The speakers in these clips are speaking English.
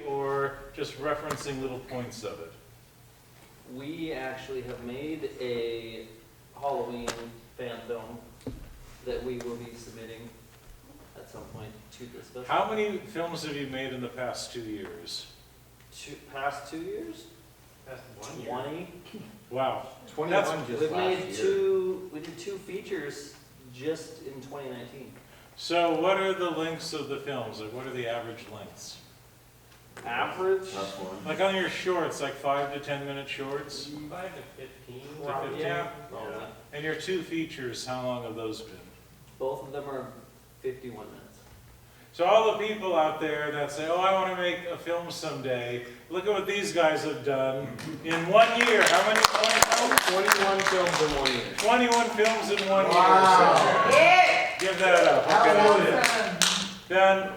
or just referencing little points of it? We actually have made a Halloween fan film that we will be submitting at some point to this festival. How many films have you made in the past 2 years? Past 2 years? That's 1 year. 20. Wow. 21 That's- just We've last made year. we did 2 features just in 2019. So what are the lengths of the films? Like, what are the average lengths? Average? Tough one. Like on your shorts, like 5 to 10 minute shorts? 5 to 15. To 15? Yeah. And your 2 features, how long have those been? Both of them are 51 minutes. So all the people out there that say, oh, I want to make a film someday, look at what these guys have done in 1 year. How many? 21 films in 1 year. 21 films in 1 Wow. year. So give that up. Okay. Hallelujah. Then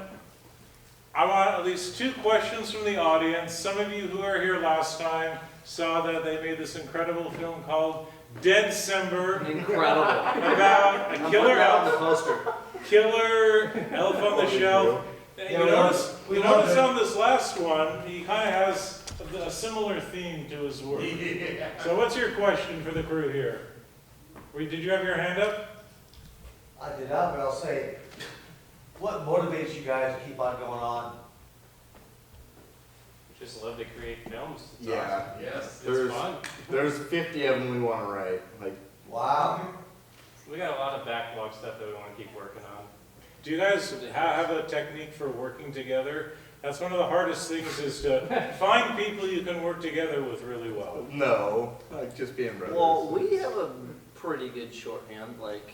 I want at least 2 questions from the audience. Some of you who were here last time saw that they made this incredible film called Deadcember Incredible. about a I'm killer putting that on the elf. poster. Killer elf on the shelf. And Yeah, you we notice loved on this last one, he kind of has a similar theme to his work. So what's your question for the crew here? Did you have your hand up? I did not, but I'll say, what motivates you guys to keep on going on? Just love to create films. It's Yeah. awesome. Yes, There's- it's fun. There's 50 of them we want to write. Like, Wow. We got a lot of backlog stuff that we want to keep working on. Do you guys have a technique for working together? That's one of the hardest things, is to find people you can work together with really well. no, like just being brothers. Well, we have a pretty good shorthand. Like,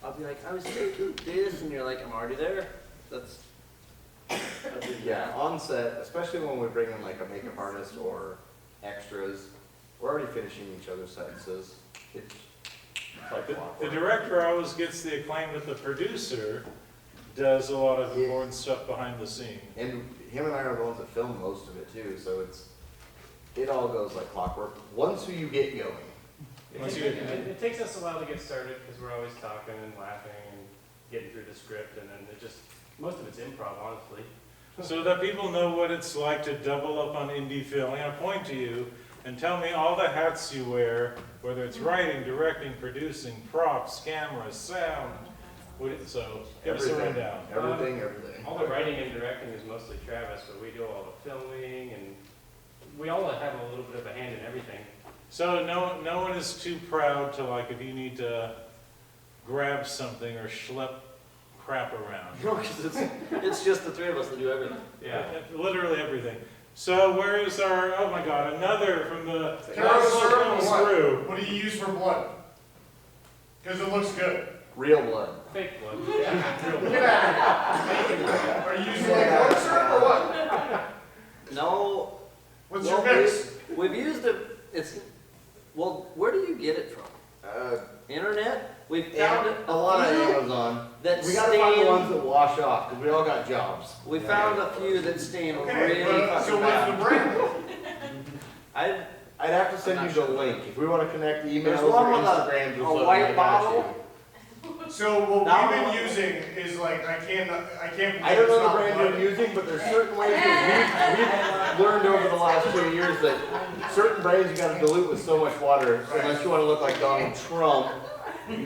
I'll be like, I was thinking this, and you're like, I'm already there. That's. Yeah, on set, especially when we bring in like a makeup artist or extras, we're already finishing each other's sentences. It's like The clockwork. director always gets the acclaim, but the producer does a lot of important stuff behind the scene. And him and I are the ones that film most of it too, so it all goes like clockwork once you get going. It takes us a while to get started because we're always talking and laughing and getting through the script, and then most of it's improv, honestly. So that people know what it's like to double up on indie film, I'm gonna point to you and tell me all the hats you wear, whether it's writing, directing, producing, props, cameras, sound. So give us a rundown. Everything. All the writing and directing is mostly Travis, but we do all the filming, and we all have a little bit of a hand in everything. So no one is too proud to, like, if you need to grab something or schlep crap around. No, because it's just the 3 of us that do everything. Yeah. Literally everything. So where is our, oh my God, another from the Carol Laslo syrup or Films what? crew. What do you use for blood? Because it looks good. Real blood. Fake blood. Get out of here. Are you using like corn syrup or what? No. What's well, your mix? We've used it. Well, where do you get it from? Internet? We found it. A lot of few Amazon. that We gotta find the stain. ones that wash off because we all got jobs. We found a few that stain Okay, really but, fucking so what's the bad. brand? I'd have to send you the link if we want to connect emails There's or one with Instagrams or a something. white I got bottle. you. So what Now- we've been using is like, I can't believe I don't it's know the not brand blood. you're using, but there's certain ways that we've learned over the last 2 years that certain brands you gotta dilute with so much water unless you want to look like Donald Trump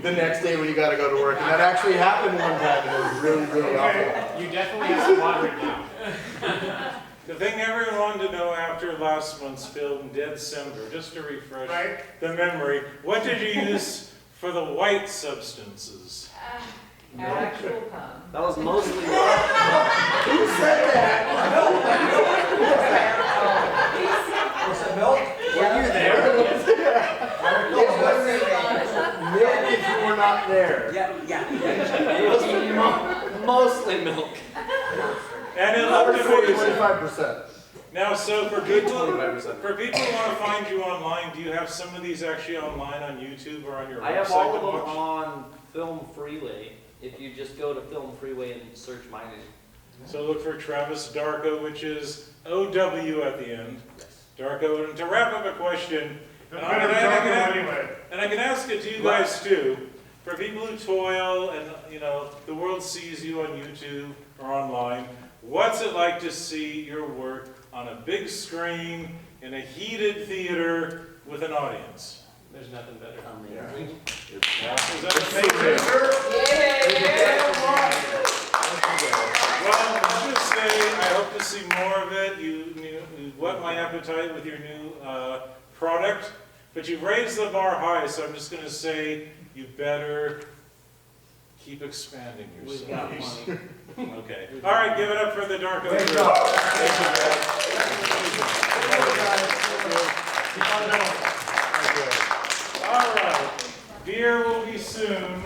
the next day when you gotta go to work. And that actually happened one time and it was really, really awful. You definitely have to water it down. The thing everyone wanted to know after last month's film, Deadcember, just to refresh Right? the memory, what did you use for the white substances? Actual cum. That was mostly. Who said that? What's it, milk? Were you there? Milk if you were not there. It was mostly milk. And it looked amazing. 25%. Now, so for people who 25%. want to find you online, do you have some of these actually online on YouTube or on your I website have all to of them watch? on Film Freeway. If you just go to Film Freeway and search my name. So look for Travis Darkow, which is O-W at the end. Darkow. And to wrap up a question, The and better I Darkow can anyway. and I can ask it to you guys too. for people who toil and, you know, the world sees you on YouTube or online, what's it like to see your work on a big screen in a heated theater with an audience? There's nothing better. Amazing. Is that amazing? Well, I'll just say, I hope to see more of it. You whet my appetite with your new product, but you've raised the bar high, so I'm just going to say you better keep expanding We've yourself. got money. Okay. All right, give it up for the Darkow Great group. job. Thank you, guys. Keep on going. All right. Beer will be soon,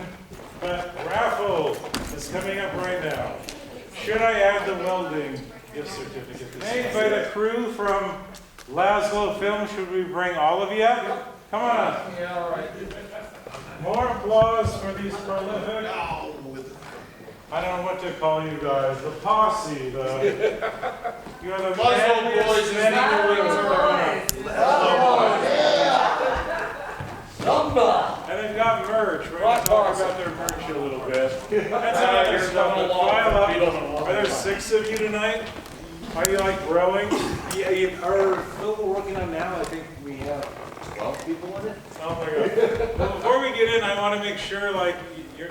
but raffle is coming up right now. Should I add the welding gift certificate this made by the crew from Laslo Films? Should we bring all of you? Come on. Yeah, all right. More applause for these prolific. I don't know what to call you guys. The posse, you're the Laslo manliest boys is men in the world. And they've got merch. We're going to talk about their merch a little bit. That's another stuff. But file up. Are there 6 of you tonight? Are you like growing? Yeah, our film we're working on now, I think we have 12 people in it. Oh my God. Well, before we get in, I want to make sure, like,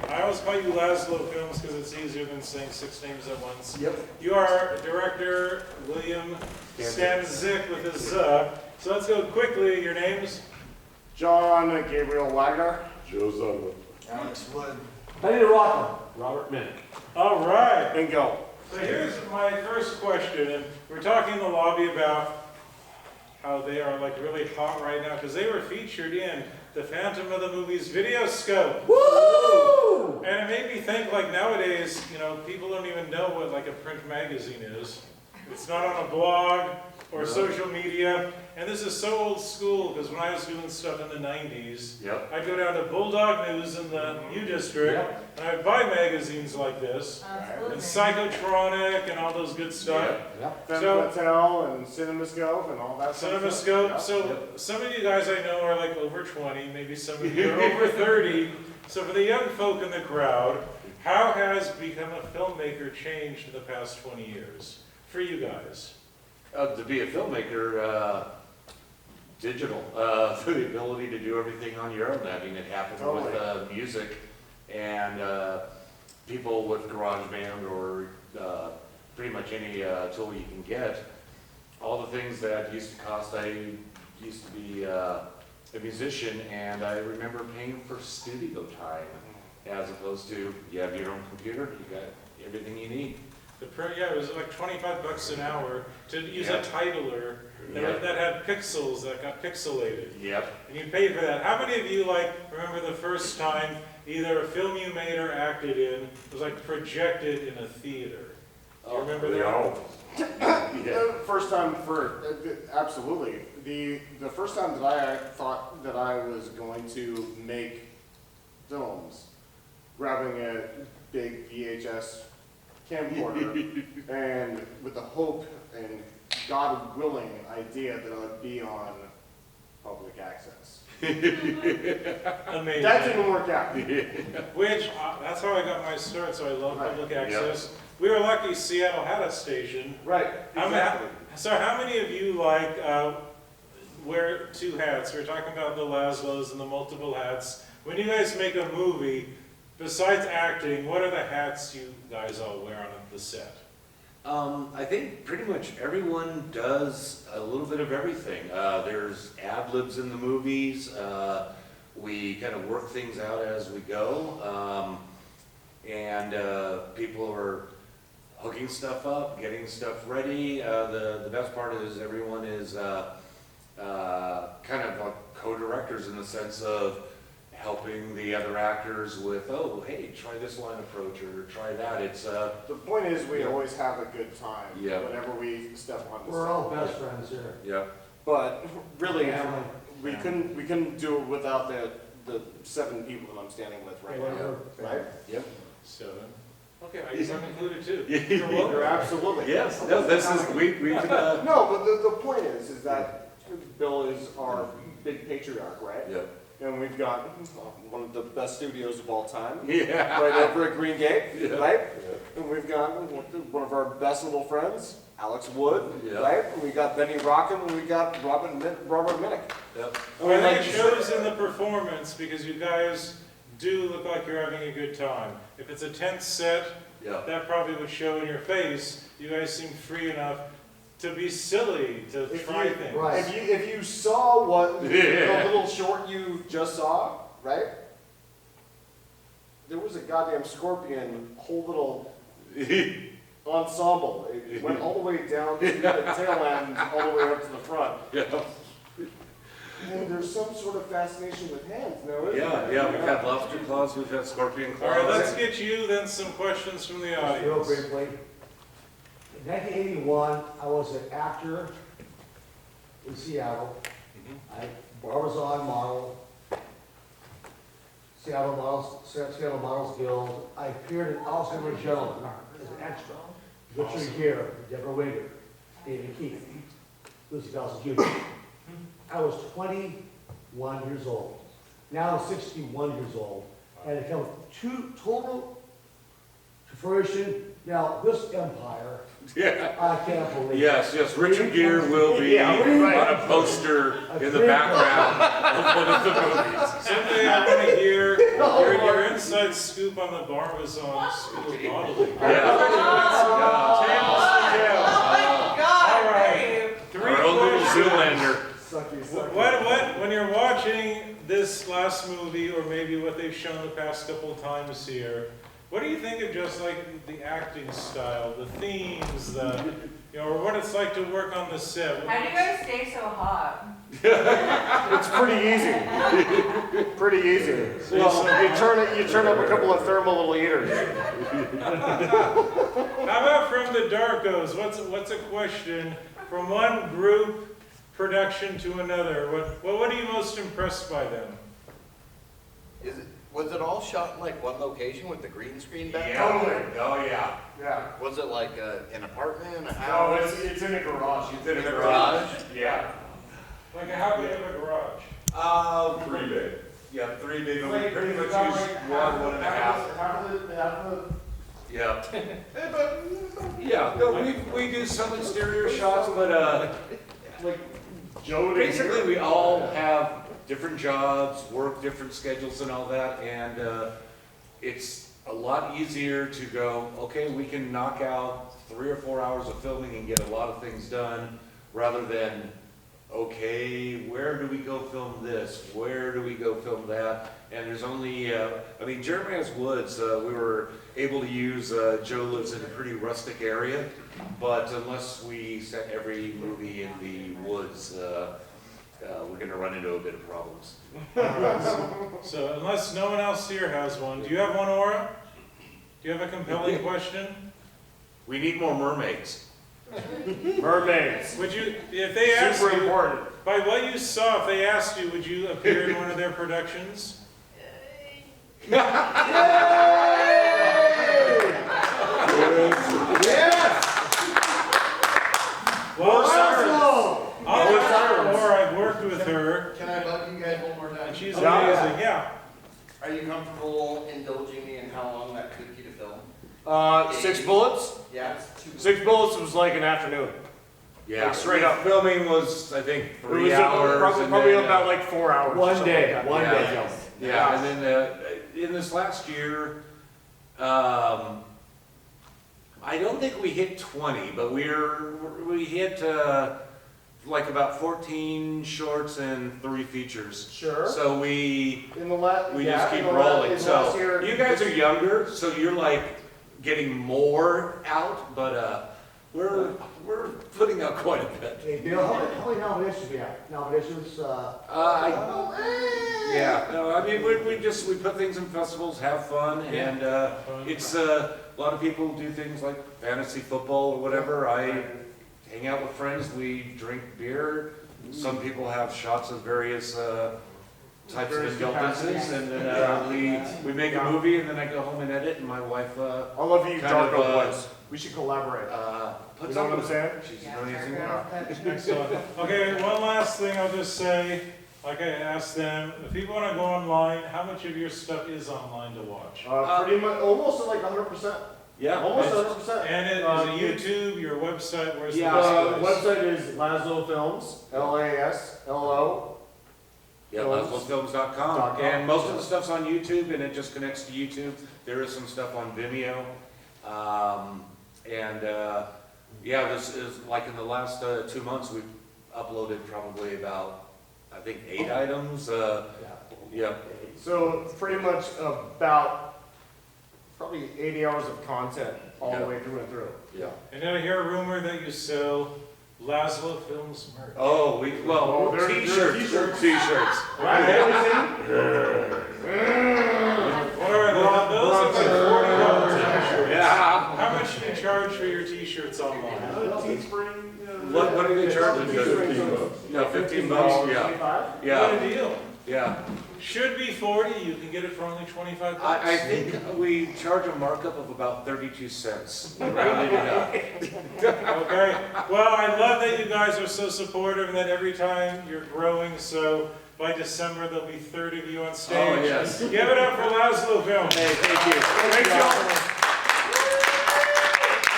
I always call you Laslo Films because it's easier than saying 6 names at once. Yep. You are director William Stanzik with his So let's go quickly. Your names? John Gabriel Wagner. Joe Zugler. Alex Wood. Benny Rockham. Robert Minnick. All right. Bingo. So here's my first question, and we're talking in the lobby about how they are like really hot right now because they were featured in the Phantom of the Movie's video scope. Woo! And it made me think, like, nowadays, you know, people don't even know what like a print magazine is. It's not on a blog or social media. And this is so old school because when I was doing stuff in the 90s, Yep. I'd go down to Bulldog News in the U District, and I'd buy magazines like this, and Psychotronic and all those good stuff. Femme Fatale and CinemaScope and all that stuff. CinemaScope. So some of you guys I know are like over 20, maybe some of you are over 30. So for the young folk in the crowd, how has become a filmmaker changed in the past 20 years for you guys? To be a filmmaker, digital, the ability to do everything on your own. I mean, it happened with music and people with GarageBand or pretty much any tool you can get. All the things that used to cost, I used to be a musician and I remember paying for studio time as opposed to you have your own computer, you got everything you need. Yeah, it was like $25 an hour to use a titler that had pixels that got pixelated. Yep. And you paid for that. How many of you like remember the first time either a film you made or acted in was like projected in a theater? Do you remember that? First time absolutely. The first time that I thought that I was going to make films, grabbing a big VHS camcorder and with the hope and God willing idea that I would be on public access. Amazing. That didn't work out. Which, that's how I got my start, so I love public access. We were lucky Seattle had a station. Right, exactly. So how many of you like wear 2 hats? We're talking about the Laslos and the multiple hats. When you guys make a movie, besides acting, what are the hats you guys all wear on the set? I think pretty much everyone does a little bit of everything. There's ad-libs in the movies. We kind of work things out as we go. And people are hooking stuff up, getting stuff ready. The best part is everyone is kind of like co-directors in the sense of helping the other actors with, oh, hey, try this line approach or try that. It's the point is we always have a good time whenever we step on the We're set. all best friends here. yeah. But really, Family. we couldn't do it without the 7 people that I'm standing with right now. Right? Yep. 7. Okay, I guess I'm included too. You're absolutely. Yes. No, this is we can. No, but the point is that Bill is our big patriarch, right? Yep. and we've got one of the best studios of all time, Yeah. right over at Green Gate, Yeah. right? And we've got one of our best little friends, Alex Wood, Yeah. right? And we got Benny Rockham, and we got Robert Minnick. Yep. I think it shows in the performance because you guys do look like you're having a good time. If it's a tense set, Yeah. that probably would show in your face. You guys seem free enough to be silly, to If try you- things. Right. If you saw what the Yeah. little short you just saw, right? There was a goddamn scorpion, whole little ensemble. It went all the way down to the tail end, all the way up to the front. Yeah. And there's some sort of fascination with hands, no? Isn't Yeah, there? yeah, we've had lobster claws, we've had scorpion All right, claws. let's get you then some questions from the Just real audience. briefly. In 1981, I was an actor in Seattle. I Barbizon model, Seattle Models Guild. I appeared in Alzheimer's Gentleman as an extra. Richard Gere, Deborah Winger, David Keith, Lucy Dawson Jr. I was 21 years old. Now I'm 61 years old. And it comes total to fruition. Now, this empire, Yeah. I can't believe. Yes, yes, Richard Gere will be Yeah, right. on a poster in the background of one of the movies. Someday I want to hear your inside scoop on the Barbizon School of Modeling. All right, three Our own little questions. Zoolander. When you're watching this last movie, or maybe what they've shown the past couple of times here, what do you think of just like the acting style, the themes, or what it's like to work on the set? How do you guys stay so hot? It's pretty easy. Pretty easy. Well, you turn up a couple of thermal little heaters. How about from the Darkows? What's a question from one group production to another? What are you most impressed by them? Was it all shot in like one location with the green screen back? Oh, yeah. Yeah. Was it like an apartment, a No, house? it's in a garage. It's in a garage? Yeah. Like how big of a garage? 3 big. Yeah, 3 big, but we pretty much use 1.5. Half of the. Yeah. Yeah, no, we do some exterior shots, but, Like Joe. basically we all have different jobs, work different schedules and all that, and it's a lot easier to go, okay, we can knock out 3 or 4 hours of filming and get a lot of things done, rather than, okay, where do we go film this? Where do we go film that? And there's only, Jeremiah's Woods, we were able to use, Joe lives in a pretty rustic area, but unless we set every movie in the woods, we're gonna run into a bit of problems. All right, so unless no one else here has one, do you have one, Aura? Do you have a compelling question? We need more mermaids. Mermaids. Would you, if they asked Super you, important. by what you saw, if they asked you, would you appear in one of their productions? Well, I've worked with her, Can I bug you guys one more time? and she's amazing, yeah. Are you comfortable indulging me in how long that took you to film? 6 bullets. Yeah. 6 bullets was like an afternoon. Yeah, Like, straight up. Filming was, I think, It 3 was hours. probably and then, about like 4 hours. or One something day, like that. one Yeah. day, Joe. Yeah, and then in this last year, I don't think we hit 20, but we hit like about 14 shorts and 3 features. Sure. So we In the last. just keep rolling. So you guys are younger, so you're like getting more out, but we're putting out quite a bit. Hey, Bill, how many nominations do you have? Nominations, Yeah, no, I mean, we put things in festivals, have fun, and it's a lot of people do things like fantasy football or whatever. I hang out with friends, we drink beer. Some people have shots of various types of indulgences, and then we make a movie, and then I go home and edit, and my wife I love you, kind Darkow of, boys. We should collaborate. puts You know up what I'm with saying? She's amazing. Excellent. Okay, one last thing I'll just say. like I asked them, if people wanna go online, how much of your stuff is online to watch? Pretty much, almost like 100%. Yeah. Almost it's- 100%. And it is a YouTube, your website, where's the Yeah. best place? Website is Laslo Films, LASLO. Yeah, LasloFilms.com. And most of the stuff's on YouTube, and it just connects to YouTube. There is some stuff on Vimeo. Yeah, this is, like in the last 2 months, we've uploaded probably about, I think, 8 items. Yeah. So pretty much about probably 80 hours of content all the Yeah. way through and through. Yeah. And then I hear a rumor that you sell Laslo Films merch. Oh, They're t-shirts. t-shirts. T-shirts. Or those are like $40. Yeah. How much do you charge for your t-shirts online? What do they charge? No, $15. Yeah. What Yeah. a deal. Yeah. Should be 40, you can get it for only 25 bucks. I think we charge a markup of about 32 cents. Rounded it up. Okay, well, I love that you guys are so supportive and that every time you're growing, so by December there'll be 30 of you on stage. Oh, yes. Give it up for Laslo Films. Hey, thank you. Thank you all.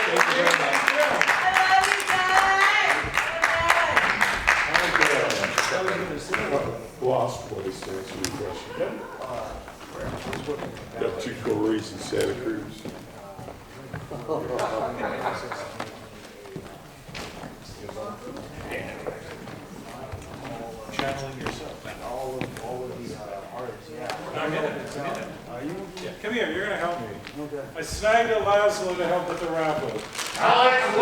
Thank you very much. Lost place to answer your question. Got 2 Corys in Santa Cruz. Channeling yourself. All of the artists, yeah. I'm in it. Are you? Yeah, come here, you're gonna help me. Okay. I snagged a Laslo to help with the wrap up. Alex,